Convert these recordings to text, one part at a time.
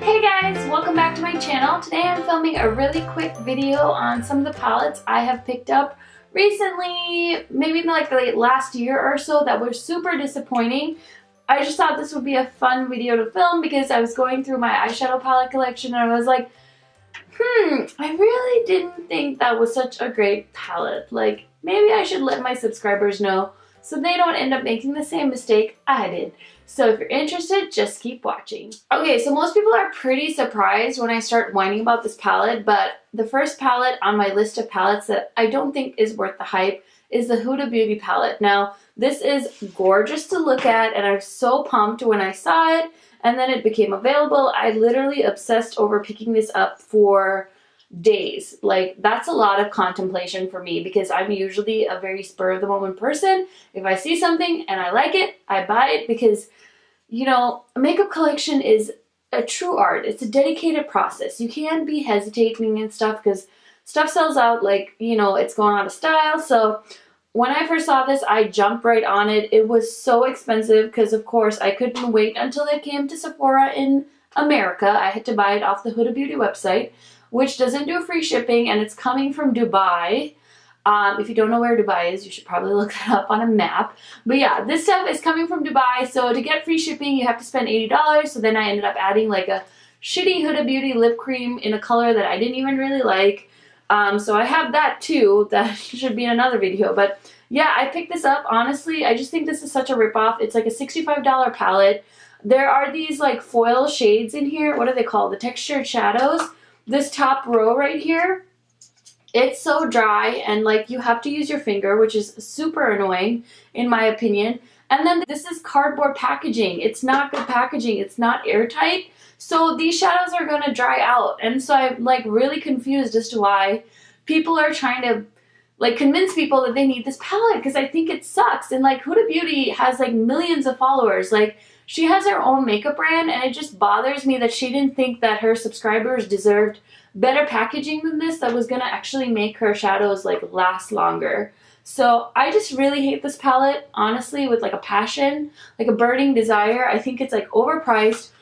Hey guys, welcome back to my channel. Today I'm filming a really quick video on some of the palettes I have picked up recently, maybe like the last year or so, that were super disappointing. I just thought this would be a fun video to film because I was going through my eyeshadow palette collection and I was like, I really didn't think that was such a great palette. Like, maybe I should let my subscribers know so they don't end up making the same mistake I did. So if you're interested, just keep watching. Okay, so most people are pretty surprised when I start whining about this palette, but the first palette on my list of palettes that I don't think is worth the hype is the Huda Beauty palette. Now, this is gorgeous to look at, and I was so pumped when I saw it, and then it became available. I literally obsessed over picking this up for days. Like, that's a lot of contemplation for me because I'm usually a very spur of the moment person. If I see something and I like it, I buy it because, you know, a makeup collection is a true art. It's a dedicated process. You can't be hesitating and stuff because stuff sells out like, you know, it's going out of style. So when I first saw this, I jumped right on it. It was so expensive because, of course, I couldn't wait until it came to Sephora in America. I had to buy it off the Huda Beauty website, which doesn't do free shipping, and it's coming from Dubai. If you don't know where Dubai is, you should probably look that up on a map. But yeah, this stuff is coming from Dubai, so to get free shipping, you have to spend $80. So then I ended up adding like a shitty Huda Beauty lip cream in a color that I didn't even really like. So I have that too. That should be in another video. But yeah, I picked this up. Honestly, I just think this is such a ripoff. It's like a $65 palette. There are these like foil shades in here. What are they called? The textured shadows. This top row right here, it's so dry and like you have to use your finger, which is super annoying in my opinion. And then this is cardboard packaging. It's not good packaging. It's not airtight. So these shadows are going to dry out. And so I'm like really confused as to why people are trying to like convince people that they need this palette, because I think it sucks. And like Huda Beauty has like millions of followers. Like, she has her own makeup brand, and it just bothers me that she didn't think that her subscribers deserved better packaging than this that was going to actually make her shadows like last longer. So I just really hate this palette, honestly, with like a passion, like a burning desire. I think it's like overpriced,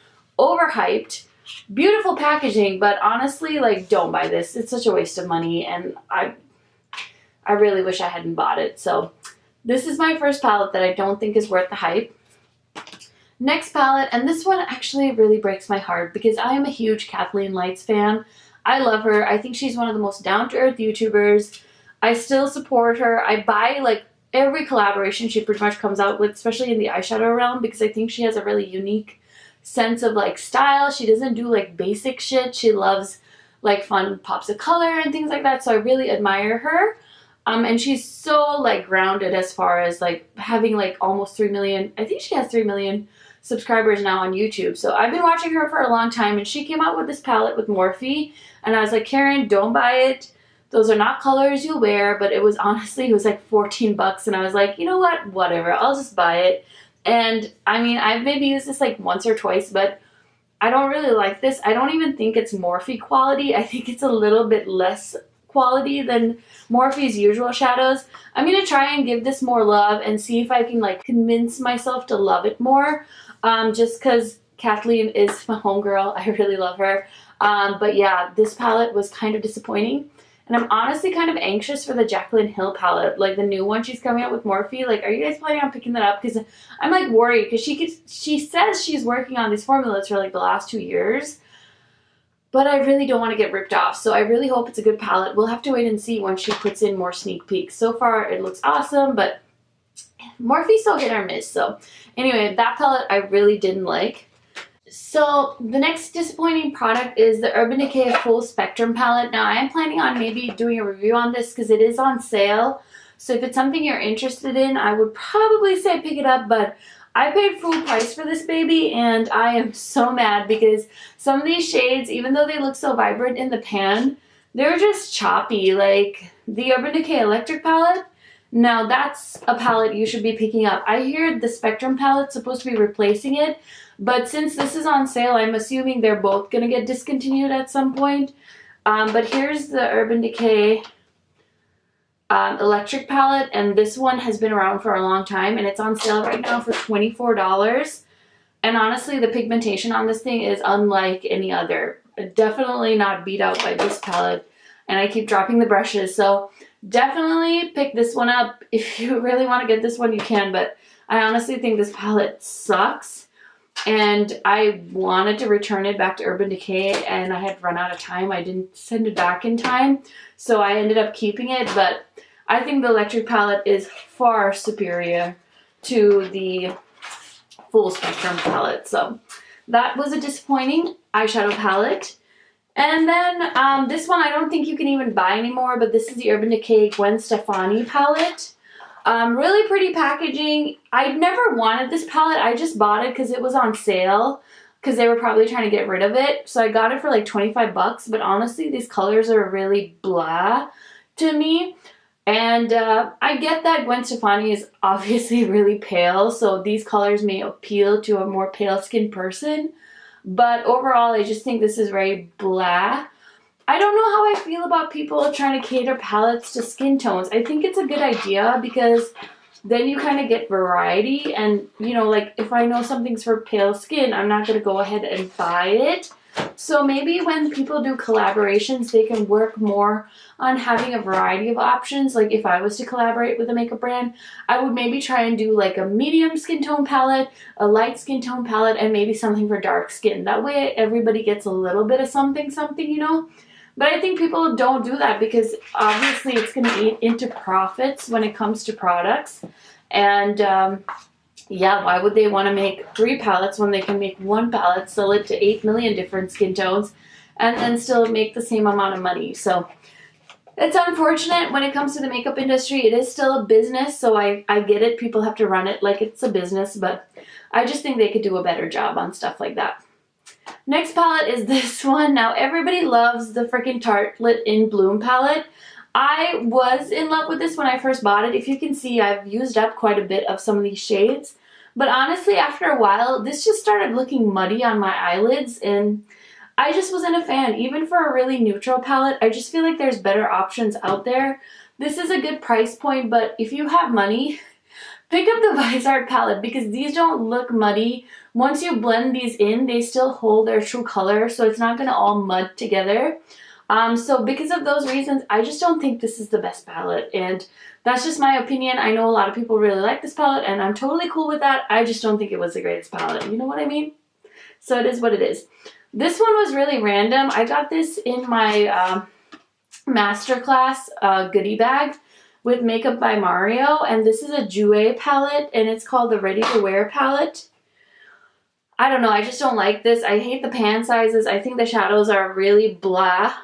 overhyped, beautiful packaging, but honestly, like, don't buy this. It's such a waste of money, and I really wish I hadn't bought it. So this is my first palette that I don't think is worth the hype. Next palette, and this one actually really breaks my heart because I am a huge Kathleenlights fan. I love her. I think she's one of the most down-to-earth YouTubers. I still support her. I buy like every collaboration she pretty much comes out with, especially in the eyeshadow realm, because I think she has a really unique sense of like style. She doesn't do like basic shit. She loves like fun pops of color and things like that, so I really admire her. And she's so like grounded as far as like having like almost 3 million, I think she has 3 million subscribers now on YouTube. So I've been watching her for a long time, and she came out with this palette with Morphe, and I was like, Karen, don't buy it. Those are not colors you'll wear. But it was honestly, it was like 14 bucks, and I was like, you know what, whatever, I'll just buy it. And I mean, I've maybe used this like once or twice, but I don't really like this. I don't even think it's Morphe quality. I think it's a little bit less quality than Morphe's usual shadows. I'm gonna try and give this more love and see if I can like convince myself to love it more. Just because Kathleen is my homegirl. I really love her. But yeah, this palette was kind of disappointing. And I'm honestly kind of anxious for the Jaclyn Hill palette, like the new one she's coming out with Morphe. Like, are you guys planning on picking that up? Because I'm like worried because she says she's working on these formulas for like the last 2 years. But I really don't want to get ripped off. So I really hope it's a good palette. We'll have to wait and see when she puts in more sneak peeks. So far, it looks awesome, but Morphe's so hit or miss. So anyway, that palette I really didn't like. So the next disappointing product is the Urban Decay Full Spectrum palette. Now I am planning on maybe doing a review on this because it is on sale. So if it's something you're interested in, I would probably say pick it up, but I paid full price for this baby, and I am so mad because some of these shades, even though they look so vibrant in the pan, they're just choppy. Like the Urban Decay Electric palette, now that's a palette you should be picking up. I hear the Spectrum palette's supposed to be replacing it, but since this is on sale, I'm assuming they're both going to get discontinued at some point. But here's the Urban Decay electric palette, and this one has been around for a long time, and it's on sale right now for $24. And honestly, the pigmentation on this thing is unlike any other. Definitely not beat out by this palette. And I keep dropping the brushes, so definitely pick this one up. If you really want to get this one, you can, but I honestly think this palette sucks. And I wanted to return it back to Urban Decay, and I had run out of time. I didn't send it back in time, so I ended up keeping it. But I think the electric palette is far superior to the full spectrum palette. So that was a disappointing eyeshadow palette. And then this one I don't think you can even buy anymore, but this is the Urban Decay Gwen Stefani palette. Really pretty packaging. I never wanted this palette. I just bought it because it was on sale, because they were probably trying to get rid of it. So I got it for like 25 bucks, but honestly these colors are really blah to me. And I get that Gwen Stefani is obviously really pale, so these colors may appeal to a more pale skinned person. But overall, I just think this is very blah. I don't know how I feel about people trying to cater palettes to skin tones. I think it's a good idea because then you kind of get variety. And, you know, like if I know something's for pale skin, I'm not going to go ahead and buy it. So maybe when people do collaborations, they can work more on having a variety of options. Like if I was to collaborate with a makeup brand, I would maybe try and do like a medium skin tone palette, a light skin tone palette, and maybe something for dark skin. That way everybody gets a little bit of something, you know? But I think people don't do that because obviously it's going to eat into profits when it comes to products. And yeah, why would they want to make 3 palettes when they can make 1 palette, sell it to 8 million different skin tones, and then still make the same amount of money? So it's unfortunate when it comes to the makeup industry. It is still a business, so I get it. People have to run it like it's a business, but I just think they could do a better job on stuff like that. Next palette is this one. Now everybody loves the freaking Tartelette in Bloom palette. I was in love with this when I first bought it. If you can see, I've used up quite a bit of some of these shades. But honestly, after a while, this just started looking muddy on my eyelids, and I just wasn't a fan. Even for a really neutral palette, I just feel like there's better options out there. This is a good price point, but if you have money, pick up the Viseart palette because these don't look muddy. Once you blend these in, they still hold their true color, so it's not going to all mud together. So because of those reasons, I just don't think this is the best palette, and that's just my opinion. I know a lot of people really like this palette, and I'm totally cool with that. I just don't think it was the greatest palette. You know what I mean? So it is what it is. This one was really random. I got this in my masterclass goodie bag with Makeup by Mario, and this is a Jouer palette, and it's called the Ready to Wear palette. I don't know, I just don't like this. I hate the pan sizes. I think the shadows are really blah.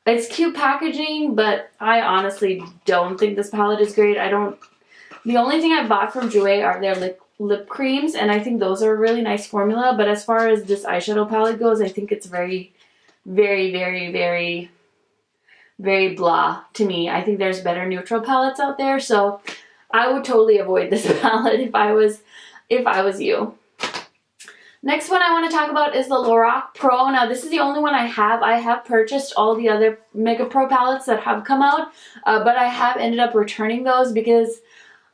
It's cute packaging, but I honestly don't think this palette is great. The only thing I bought from Jouer are their lip creams, and I think those are a really nice formula. But as far as this eyeshadow palette goes, I think it's very, very, very, very, very blah to me. I think there's better neutral palettes out there, so I would totally avoid this palette if I was you. Next one I want to talk about is the Lorac Pro. Now this is the only one I have. I have purchased all the other Mega Pro palettes that have come out, but I have ended up returning those because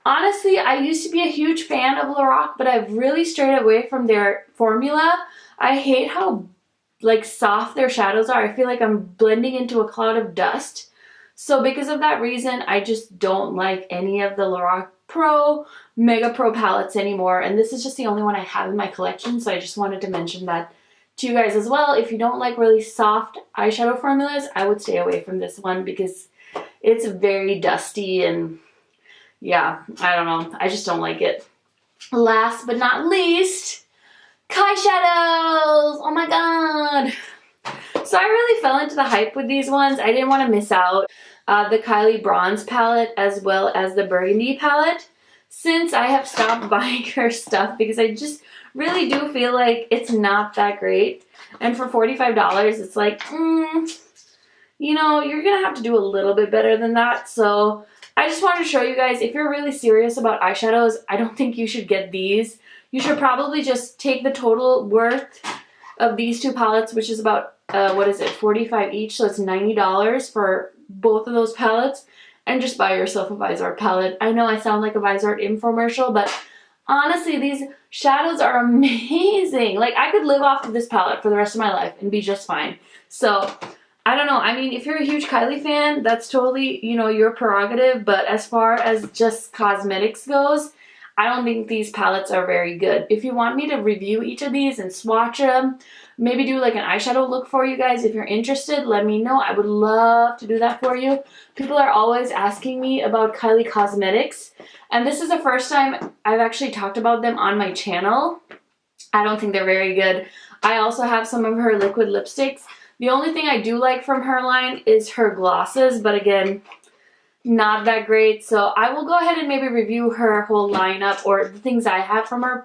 honestly I used to be a huge fan of Lorac, but I've really strayed away from their formula. I hate how like soft their shadows are. I feel like I'm blending into a cloud of dust. So because of that reason, I just don't like any of the Lorac Pro, Mega Pro palettes anymore, and this is just the only one I have in my collection, so I just wanted to mention that to you guys as well. If you don't like really soft eyeshadow formulas, I would stay away from this one because it's very dusty and yeah, I don't know. I just don't like it. Last but not least, KYSHADOWs! Oh my god! So I really fell into the hype with these ones. I didn't want to miss out. The Kylie Bronze palette as well as the Burgundy palette, since I have stopped buying her stuff because I just really do feel like it's not that great. And for $45, it's like, you know, you're going to have to do a little bit better than that. So I just wanted to show you guys, if you're really serious about eyeshadows, I don't think you should get these. You should probably just take the total worth of these 2 palettes, which is about, what is it, $45 each, so it's $90 for both of those palettes, and just buy yourself a Viseart palette. I know I sound like a Viseart infomercial, but honestly, these Shadows are amazing. Like, I could live off of this palette for the rest of my life and be just fine. So, I don't know. I mean, if you're a huge Kylie fan, that's totally, you know, your prerogative. But as far as just cosmetics goes, I don't think these palettes are very good. If you want me to review each of these and swatch them, maybe do like an eyeshadow look for you guys, if you're interested, let me know. I would love to do that for you. People are always asking me about Kylie Cosmetics, and this is the first time I've actually talked about them on my channel. I don't think they're very good. I also have some of her liquid lipsticks. The only thing I do like from her line is her glosses, but again, not that great. So I will go ahead and maybe review her whole lineup or the things I have from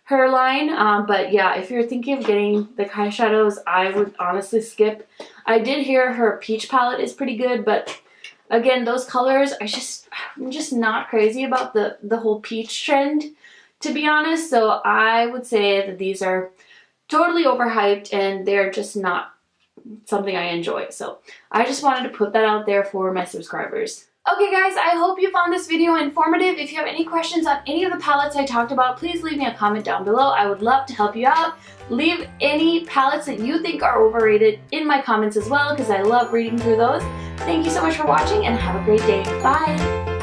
her line. But yeah, if you're thinking of getting the KYSHADOWs, I would honestly skip. I did hear her peach palette is pretty good, but again, those colors, I'm just not crazy about the whole peach trend, to be honest. So I would say that these are totally overhyped and they're just not something I enjoy. So I just wanted to put that out there for my subscribers. Okay guys, I hope you found this video informative. If you have any questions on any of the palettes I talked about, please leave me a comment down below. I would love to help you out. Leave any palettes that you think are overrated in my comments as well, because I love reading through those. Thank you so much for watching and have a great day. Bye!